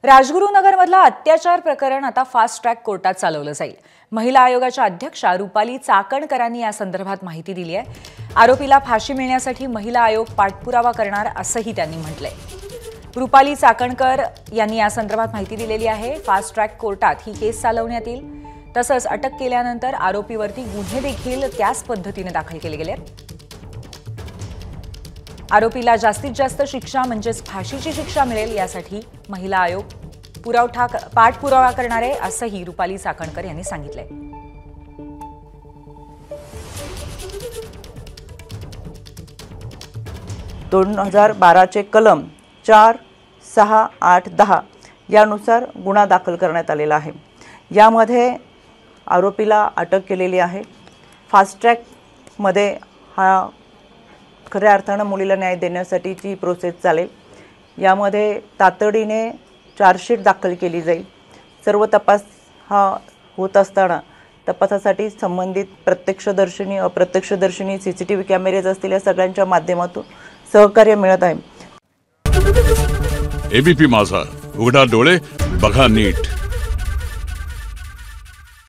राजगुरुनगरमधला अत्याचार प्रकरण आता फास्ट ट्रॅक कोर्टात चालवलं जाईल। महिला आयोगाच्या अध्यक्षा रुपाली चाकणकरांनी या संदर्भात माहिती दिली आहे। आरोपीला फाशी मिळण्यासाठी महिला आयोग पाठपुरावा करणार असंही त्यांनी म्हटलंय। रुपाली चाकणकर यांनी या संदर्भात माहिती दिलेली आहे। फास्ट ट्रॅक कोर्टात ही केस चालवण्यात येईल। तसंच अटक केल्यानंतर आरोपीवरती गुन्हे देखील त्याच पद्धतीने दाखल केले गेले। आरोपीला जास्तीत जास्त शिक्षा म्हणजेच फाशीची शिक्षा मिळेल यासाठी महिला आयोग पाठपुरावा करणार आहे असंही रुपाली चाकणकर यांनी सांगितलंय। 2012 चे कलम 4, 6, 8, 10 यानुसार गुन्हा दाखल करण्यात आलेला आहे। यामध्ये आरोपीला अटक केलेली आहे। फास्ट ट्रॅक मध्ये हा खऱ्या अर्थाने मुलीला न्याय देण्यासाठीची प्रोसेस चालेल। यामध्ये तातडीने चार्जशीट दाखल केली जाईल। सर्व तपास हा होत असताना तपासासाठी संबंधित प्रत्यक्षदर्शी अप्रत्यक्षदर्शी सीसीटीव्ही कॅमेरेज असतील या सगळ्यांच्या माध्यमातून सहकार्य मिळत आहे। एबीपी माझा, उघडा डोळे बघा नीट।